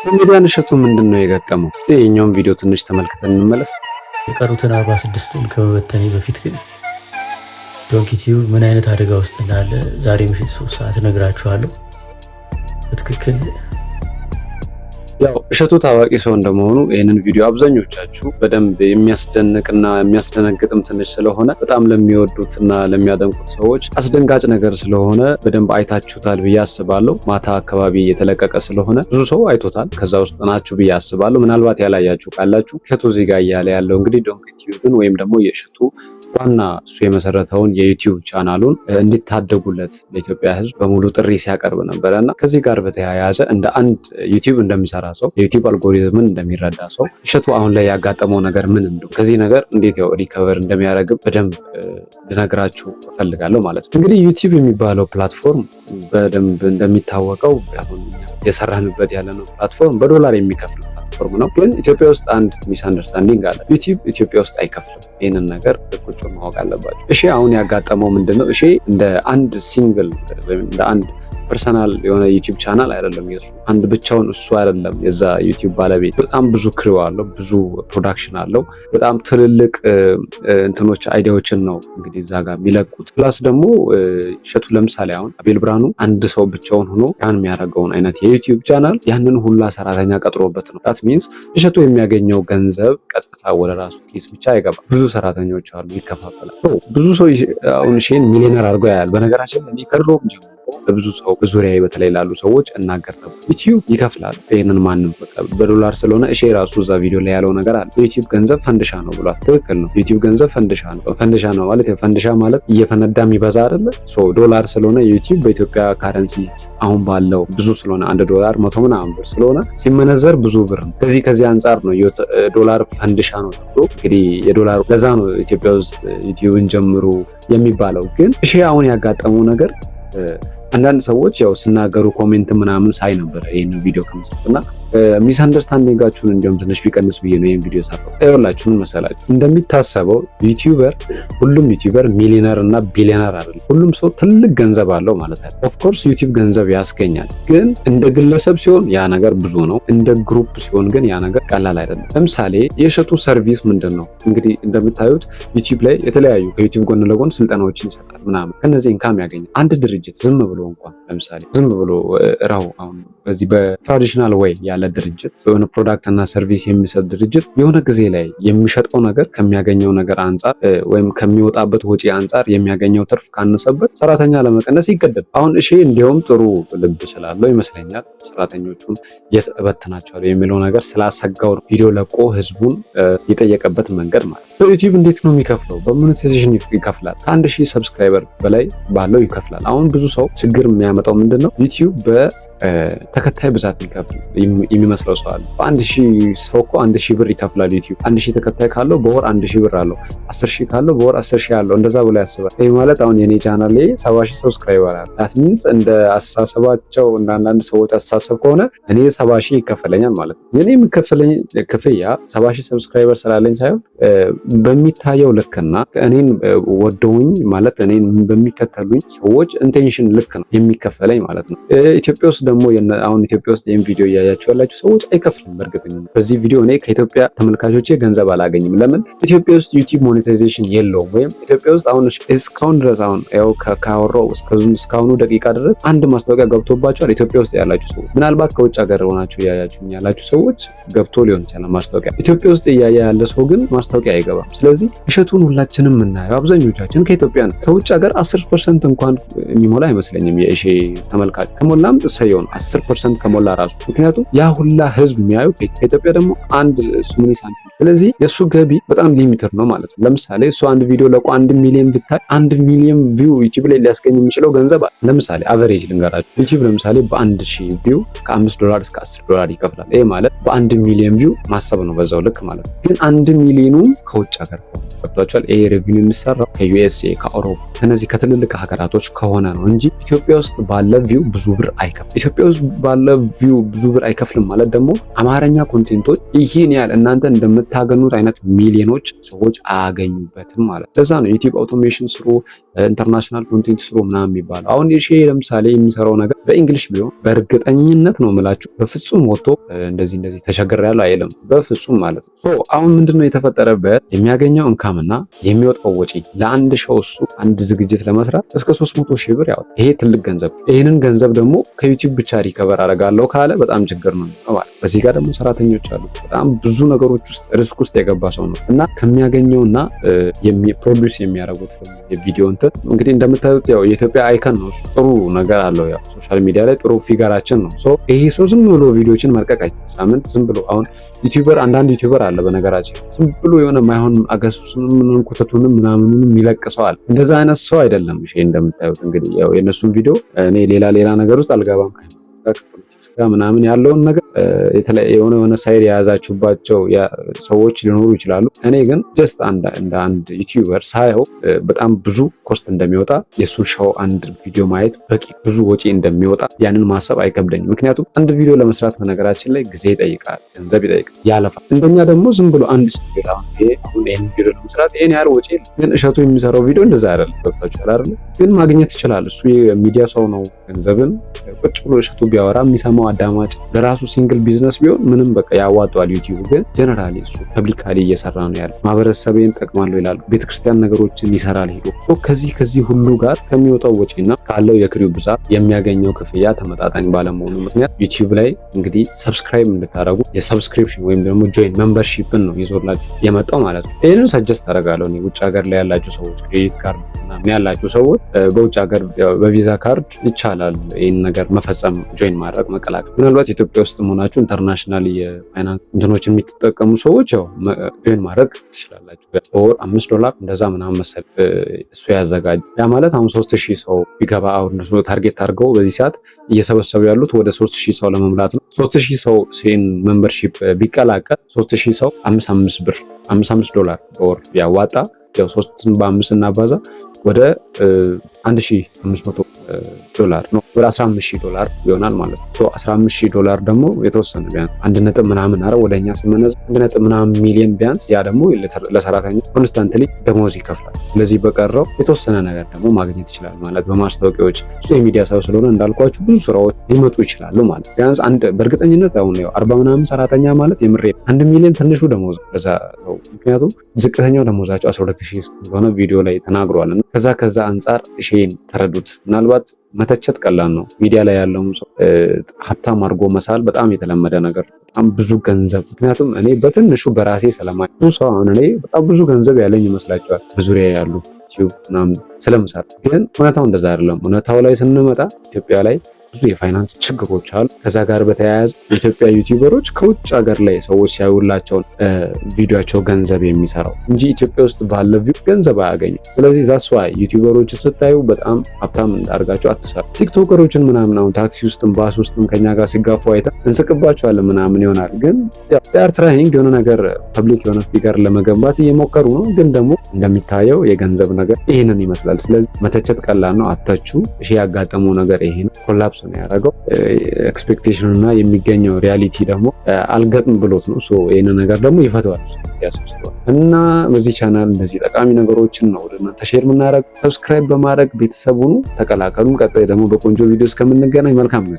ኮሜዲያን እሸቱ ምንድነው የገጠመው? እስቲ የኛውን ቪዲዮ ትንሽ ተመልክተን እንመለስ። የቀሩትን 46ቱን ከመበተኔ በፊት ግን ዶንኪ ቲዩብ ምን አይነት አደጋ ውስጥ እንዳለ ዛሬ ምሽት 3 ሰዓት እነግራችኋለሁ። በትክክል ያው እሸቱ ታዋቂ ሰው እንደመሆኑ ይህንን ቪዲዮ አብዛኞቻችሁ በደንብ የሚያስደንቅና የሚያስደነግጥም ትንሽ ስለሆነ በጣም ለሚወዱትና ለሚያደንቁት ሰዎች አስደንጋጭ ነገር ስለሆነ በደንብ አይታችሁታል ብዬ አስባለሁ። ማታ አካባቢ የተለቀቀ ስለሆነ ብዙ ሰው አይቶታል። ከዛ ውስጥ ናችሁ ብዬ አስባለሁ። ምናልባት ያላያችሁ ካላችሁ እሸቱ እዚህ ጋር እያለ ያለው እንግዲህ ዶንኪ ቲዩብን ወይም ደግሞ የእሸቱ ዋና እሱ የመሰረተውን የዩቲዩብ ቻናሉን እንዲታደጉለት ለኢትዮጵያ ሕዝብ በሙሉ ጥሪ ሲያቀርብ ነበረ እና ከዚህ ጋር በተያያዘ እንደ አንድ ዩቲዩብ እንደሚሰራ ሰው የዩቲዩብ አልጎሪዝምን እንደሚረዳ ሰው እሸቱ አሁን ላይ ያጋጠመው ነገር ምን እንደው ከዚህ ነገር እንዴት ያው ሪከቨር እንደሚያደርግ በደንብ ልነግራችሁ እፈልጋለሁ ማለት ነው። እንግዲህ ዩቲዩብ የሚባለው ፕላትፎርም በደንብ እንደሚታወቀው አሁን የሰራንበት ያለነው ፕላትፎርም በዶላር የሚከፍል ፕላትፎርም ነው። ግን ኢትዮጵያ ውስጥ አንድ ሚስ አንደርስታንዲንግ አለ። ዩቲዩብ ኢትዮጵያ ውስጥ አይከፍልም። ይህንን ነገር ቁጭ ማወቅ አለባቸው። እሺ አሁን ያጋጠመው ምንድነው? እሺ እንደ አንድ ሲንግል ወይም እንደ አንድ ፐርሰናል የሆነ ዩቲዩብ ቻናል አይደለም የሱ አንድ ብቻውን እሱ አይደለም የዛ ዩቲዩብ ባለቤት። በጣም ብዙ ክሪው አለው፣ ብዙ ፕሮዳክሽን አለው። በጣም ትልልቅ እንትኖች አይዲያዎችን ነው እንግዲህ እዛ ጋር የሚለቁት። ፕላስ ደግሞ እሸቱ ለምሳሌ አሁን አቤል ብርሃኑ አንድ ሰው ብቻውን ሆኖ ያን የሚያደርገውን አይነት የዩቲዩብ ቻናል ያንን ሁላ ሰራተኛ ቀጥሮበት ነው። ዳት ሚንስ እሸቱ የሚያገኘው ገንዘብ ቀጥታ ወደ ራሱ ኪስ ብቻ አይገባም። ብዙ ሰራተኞች አሉ፣ ይከፋፈላል። ብዙ ሰው አሁን ሼን ሚሊዮነር አድርጎ ያያል። በነገራችን ላይ ከድሮም ጀምሮ ለብዙ ሰው በዙሪያ በተለይ ላሉ ሰዎች እናገር ነበር። ዩቲዩብ ይከፍላል። ይሄንን ማንም በዶላር ስለሆነ እሺ ራሱ እዛ ቪዲዮ ላይ ያለው ነገር አለ። ዩቲዩብ ገንዘብ ፈንድሻ ነው ብሏል። ትክክል ነው። ዩቲዩብ ገንዘብ ፈንድሻ ነው። ፈንድሻ ነው ማለት ፈንድሻ ማለት እየፈነዳ የሚበዛ አይደለ? ዶላር ስለሆነ ዩቲዩብ በኢትዮጵያ ካረንሲ አሁን ባለው ብዙ ስለሆነ $1 100 ምናምን ብር ስለሆነ ሲመነዘር ብዙ ብር ነው። ከዚህ አንጻር ነው ዶላር ፈንድሻ ነው ተብሎ እንግዲህ የዶላር ለዛ ነው ኢትዮጵያ ውስጥ ዩቲዩብን ጀምሩ የሚባለው። ግን እሺ አሁን ያጋጠመው ነገር አንዳንድ ሰዎች ያው ሲናገሩ ኮሜንት ምናምን ሳይ ነበር ይሄን ቪዲዮ ከመስጠትና ሚስ አንደርስታንዲንጋችሁን እንዲሁም ትንሽ ቢቀንስ ብዬ ነው ይሄን ቪዲዮ ሰራው። ታዩላችሁ ምን መሰላችሁ? እንደሚታሰበው ሁሉም ዩቲዩበር ሚሊዮነር እና ቢሊዮነር አይደለም። ሁሉም ሰው ትልቅ ገንዘብ አለው ማለት አይደለም። ኦፍ ኮርስ ዩቲዩብ ገንዘብ ያስገኛል፣ ግን እንደ ግለሰብ ሲሆን ያ ነገር ብዙ ነው። እንደ ግሩፕ ሲሆን ግን ያ ነገር ቀላል አይደለም። ለምሳሌ የእሸቱ ሰርቪስ ምንድነው? እንግዲህ እንደምታዩት ዩቲዩብ ላይ የተለያዩ ከዩቲዩብ ጎን ለጎን ስልጠናዎችን ይሰጣል ምናምን። ከነዚህ ኢንካም ያገኛል። አንድ ድርጅት ዝም ብሎ እንኳን ለምሳሌ ዝም ብሎ ራው አሁን በዚህ በትራዲሽናል ወይ ያለ ድርጅት የሆነ ፕሮዳክት እና ሰርቪስ የሚሰጥ ድርጅት የሆነ ጊዜ ላይ የሚሸጠው ነገር ከሚያገኘው ነገር አንጻር ወይም ከሚወጣበት ወጪ አንጻር የሚያገኘው ትርፍ ካነሰበት ሰራተኛ ለመቀነስ ይገደድ። አሁን እሺ እንዲያውም ጥሩ ልብ ስላለው ይመስለኛል ሰራተኞቹን የት እበትናቸዋለሁ የሚለው ነገር ስላሰጋው ቪዲዮ ለቆ ህዝቡን የጠየቀበት መንገድ ማለት ነው። ዩቲዩብ እንዴት ነው የሚከፍለው? በሞኔታይዜሽን ይከፍላል። ከ1000 ሰብስክራይበር በላይ ባለው ይከፍላል። አሁን ብዙ ሰው ችግር የሚያመጣው ምንድነው? ዩቲዩብ በተከታይ ብዛት የሚመስለው ሰው አለ። በ1000 ሰው እኮ 1000 ብር ይከፍላል ዩቲዩብ። 1000 ተከታይ ካለው በወር 1000 ብር አለው። 10000 ካለው በወር 10000 አለው። እንደዛ ብሎ ያስባል። ይሄ ማለት አሁን የኔ ቻናል ላይ 70000 ሰብስክራይበር አለ። ዳት ሚንስ እንደ አስተሳሰባቸው እንደ አንዳንድ ሰዎች አስተሳሰብ ከሆነ እኔ 70000 ይከፈለኛል ማለት ነው። የኔ የሚከፈለኝ ክፍያ 70000 ሰብስክራይበር ስላለኝ ሳይሆን በሚታየው ልክና እኔን ወደውኝ ማለት እኔን በሚከተሉኝ ሰዎች ኢንቴንሽን ልክ ነው የሚከፈለኝ ማለት ነው። ኢትዮጵያ ውስጥ ደግሞ አሁን ኢትዮጵያ ውስጥ ይሄን ቪዲዮ እያያችሁ ያላችሁ ሰዎች አይከፍልም። በእርግጠኝነት በዚህ ቪዲዮ እኔ ከኢትዮጵያ ተመልካቾቼ ገንዘብ አላገኝም። ለምን? ኢትዮጵያ ውስጥ ዩቲዩብ ሞኔታይዜሽን የለውም። ወይም ኢትዮጵያ ውስጥ አሁን እስካሁን ድረስ አሁን ያው ካወራው እስካሁኑ ደቂቃ ድረስ አንድ ማስታወቂያ ገብቶባቸዋል። ኢትዮጵያ ውስጥ ያላችሁ ሰዎች ምናልባት ከውጭ ሀገር ሆናችሁ እያያችሁ ያላችሁ ሰዎች ገብቶ ሊሆን ይችላል ማስታወቂያ። ኢትዮጵያ ውስጥ እያየ ያለ ሰው ግን ማስታወቂያ አይገባም። ስለዚህ እሸቱን ሁላችንም የምናየው አብዛኞቻችን ከኢትዮጵያ ነው። ከውጭ ሀገር 10% እንኳን የሚሞላ አይመስለኝም የእሺ ተመልካች። ከሞላም እሰየው ነው 10% ከሞላ ራሱ። ምክንያቱም ያ ሁላ ህዝብ የሚያዩ ከኢትዮጵያ ደግሞ አንድ ሱምኒ ሳንቲም። ስለዚህ የሱ ገቢ በጣም ሊሚትድ ነው ማለት ነው። ለምሳሌ እሱ አንድ ቪዲዮ ለቆ 1 ሚሊዮን ብታይ 1 ሚሊዮን ቪው ዩቲዩብ ላይ ሊያስገኝ የሚችለው ገንዘብ አለ። ለምሳሌ አቨሬጅ ልንገራችሁ። ዩቲዩብ ለምሳሌ በ1000 ቪው ከ$5 እስከ $10 ይከፍላል። ይሄ ማለት በ1 ሚሊዮን ቪው ማሰብ ነው በዛው ልክ ማለት ነው። ግን 1 ሚሊዮኑ ከውጭ ሀገር ገብቷቸዋል። ይሄ ሬቪኒው የሚሰራው ከዩኤስኤ ከአውሮፓ ከነዚህ ከትልልቅ ሀገራቶች ከሆነ ነው እንጂ ኢትዮጵያ ውስጥ ባለ ቪው ብዙ ብር አይከፍልም። ኢትዮጵያ ውስጥ ባለ ቪው ብዙ ብር አይከፍልም ማለት ደግሞ አማርኛ ኮንቴንቶች ይህን ያህል እናንተ እንደምታገኙት አይነት ሚሊዮኖች ሰዎች አያገኙበትም ማለት። ለዛ ነው ዩቲዩብ አውቶሜሽን ስሩ፣ ኢንተርናሽናል ኮንቴንት ስሩ ምናምን የሚባለው። አሁን እሺ ለምሳሌ የሚሰራው ነገር በእንግሊሽ ቢሆን በእርግጠኝነት ነው የምላችሁ በፍጹም ወጥቶ እንደዚህ ተቸግሬያለሁ አይልም፣ በፍጹም ማለት ነው። ሶ አሁን ምንድነው የተፈጠረበት የሚያገኘው እንካምና የሚወጣው ወጪ ለአንድ ሾው እሱ አንድ ዝግጅት ለመስራት እስከ 300,000 ብር ያወጣል። ይሄ ትልቅ ገንዘብ። ይሄንን ገንዘብ ደግሞ ከዩቲዩብ ብቻ ሪከቨር አደርጋለሁ ካለ በጣም ችግር ነው ማለት። በዚህ ጋር ደግሞ ሰራተኞች አሉ። በጣም ብዙ ነገሮች ውስጥ ሪስክ ውስጥ የገባ ሰው ነው እና ከሚያገኘውና ፕሮዲዩስ የሚያደርጉት የቪዲዮ እንግዲህ እንደምታዩት ያው የኢትዮጵያ አይከን ነው። ጥሩ ነገር አለው። ያው ሶሻል ሚዲያ ላይ ጥሩ ፊገራችን ነው። ሶ ይሄ ሰው ዝም ብሎ ቪዲዮችን መልቀቅ አይችልም። ሳምንት ዝም ብሎ አሁን ዩቲዩበር አንዳንድ ዩቲዩበር አለ በነገራችን ዝም ብሎ የሆነ ማይሆን አገሱስንም ኩተቱንም ምናምንም ይለቅሰዋል። እንደዛ አይነት ሰው አይደለም። እሺ እንደምታዩት እንግዲህ ያው የነሱን ቪዲዮ እኔ ሌላ ነገር ውስጥ አልገባም። ፖለቲክስ ጋር ምናምን ያለውን ነገር የሆነ ሳይድ የያዛችሁባቸው ሰዎች ሊኖሩ ይችላሉ። እኔ ግን ጀስት እንደ አንድ ዩቲዩበር ሳየው በጣም ብዙ ኮስት እንደሚወጣ የሱን ሾው አንድ ቪዲዮ ማየት በቂ ብዙ ወጪ እንደሚወጣ ያንን ማሰብ አይከብደኝም። ምክንያቱም አንድ ቪዲዮ ለመስራት በነገራችን ላይ ጊዜ ይጠይቃል፣ ገንዘብ ይጠይቃል፣ ያለፋል። እንደኛ ደግሞ ዝም ብሎ አንድ ስቱዲዮ አሁን ይሄን ቪዲዮ ለመስራት ይሄን ያህል ወጪ ግን እሸቱ የሚሰራው ቪዲዮ እንደዛ አይደለም። ገብታችኋል አይደል? ግን ማግኘት ይችላል። እሱ የሚዲያ ሰው ነው። ገንዘብን ቁጭ ብሎ እሸቱ ቢያወራ የሚሰማው አዳማጭ ለራሱ ሲንግል ቢዝነስ ቢሆን ምንም በቃ ያዋጣዋል። ዩቲዩብ ግን ጀነራሊ እሱ ፐብሊካሊ እየሰራ ነው ያለው። ማህበረሰቤን ጠቅማለሁ ይላል። ቤተክርስቲያን ነገሮችን ይሰራል ሄዶ። ከዚህ ሁሉ ጋር ከሚወጣው ወጪና ካለው የክሪው ብዛት የሚያገኘው ክፍያ ተመጣጣኝ ባለመሆኑ ምክንያት ዩቲዩብ ላይ እንግዲህ ሰብስክራይብ እንድታደርጉ የሰብስክሪፕሽን ወይም ደግሞ ጆይን ሜምበርሺፕን ነው ይዞላችሁ የመጣው ማለት ነው። ይሄንን ሰጀስት አደርጋለሁ እኔ ውጭ ሀገር ላይ ያላችሁ ሰዎች ክሬዲት ካርድ ምናምን ያላችሁ ሰዎች በውጭ ሀገር በቪዛ ካርድ ይቻላል ይህን ነገር መፈጸም፣ ጆይን ማድረግ፣ መቀላቀል። ምናልባት ኢትዮጵያ ውስጥ መሆናችሁ ኢንተርናሽናል የፋይናንስ እንትኖችን የምትጠቀሙ ሰዎች ያው ጆይን ማድረግ ትችላላችሁ። በወር $5 እንደዛ ምናምን መሰል እሱ ያዘጋጅ። ያ ማለት አሁን 3000 ሰው ቢገባ አሁን እሱ ታርጌት አድርገው በዚህ ሰዓት እየሰበሰቡ ያሉት ወደ 3000 ሰው ለመምላት ነው። 3000 ሰው ሲን ሜምበርሺፕ ቢቀላቀል 3000 ሰው $55 በወር ያዋጣ። ያው 3ን በ5 እናባዛ ወደ $1,500 ነው። ወደ $15,000 ይሆናል ማለት ነው። $15,000 ደግሞ የተወሰነ ቢያንስ 1 ምናምን ወደኛ ስመነዝ 1 ምናምን ሚሊዮን ቢያንስ ያ ደግሞ ለሰራተኛ ኮንስታንትሊ ደሞዝ ይከፍላል። ስለዚህ በቀረው የተወሰነ ነገር ደግሞ ማግኘት ይችላል ማለት በማስታወቂያዎች እሱ የሚዲያ ሰው ስለሆነ እንዳልኳችሁ ብዙ ስራዎች ሊመጡ ይችላሉ ማለት ቢያንስ በእርግጠኝነት አሁን ያው 40 ምናምን ሰራተኛ ማለት የምሬ 1 ሚሊዮን ትንሹ ደሞዝ ለዛ ሰው። ምክንያቱም ዝቅተኛው ደሞዛቸው 12,000 እንደሆነ ቪዲዮ ላይ ተናግሯልና ከዛ አንጻር እሺን ተረዱት። ምናልባት መተቸት ቀላል ነው። ሚዲያ ላይ ያለውን ሰው ሀብታም አድርጎ መሳል በጣም የተለመደ ነገር፣ በጣም ብዙ ገንዘብ። ምክንያቱም እኔ በትንሹ በራሴ ሰለማኝ ብዙ ሰው አሁን እኔ በጣም ብዙ ገንዘብ ያለኝ ይመስላችኋል በዙሪያ ያሉ ዩቲዩብ ምናምን ስለምሰራ፣ ግን እውነታው እንደዛ አይደለም። እውነታው ላይ ስንመጣ ኢትዮጵያ ላይ ብዙ የፋይናንስ ችግሮች አሉ። ከዛ ጋር በተያያዘ የኢትዮጵያ ዩቲዩበሮች ከውጭ ሀገር ላይ ሰዎች ሲያዩላቸውን ቪዲዮቸው ገንዘብ የሚሰራው እንጂ ኢትዮጵያ ውስጥ ባለ ቪው ገንዘብ አያገኙም። ስለዚህ ዛስ ዋይ ዩቲዩበሮች ስታዩ በጣም ሀብታም እንዳርጋቸው አትሳሉ። ቲክቶከሮችን ምናምን አሁን ታክሲ ውስጥም ባስ ውስጥም ከኛ ጋር ሲጋፉ አይተን እንስቅባቸዋለን ምናምን ይሆናል። ግን ዳር ትራይንግ የሆነ ነገር ፐብሊክ የሆነ ፊገር ለመገንባት እየሞከሩ ነው። ግን ደግሞ እንደሚታየው የገንዘብ ነገር ይሄንን ይመስላል። ስለዚህ መተቸት ቀላል ነው፣ አተቹ። እሺ ያጋጠመው ነገር ይሄ ነው። ኮላፕስ ነው ያደረገው። ኤክስፔክቴሽን እና የሚገኘው ሪያሊቲ ደግሞ አልገጥም ብሎት ነው። ሶ ይሄን ነገር ደግሞ ይፈተዋል ያስመስለዋል። እና በዚህ ቻናል እንደዚህ ጠቃሚ ነገሮችን ነው ወደ እናንተ ሼር የምናደርግ። ሰብስክራይብ በማድረግ ቤተሰቡን ተቀላቀሉ። ቀጣይ ደግሞ በቆንጆ ቪዲዮ እስከምንገናኝ መልካም ነው።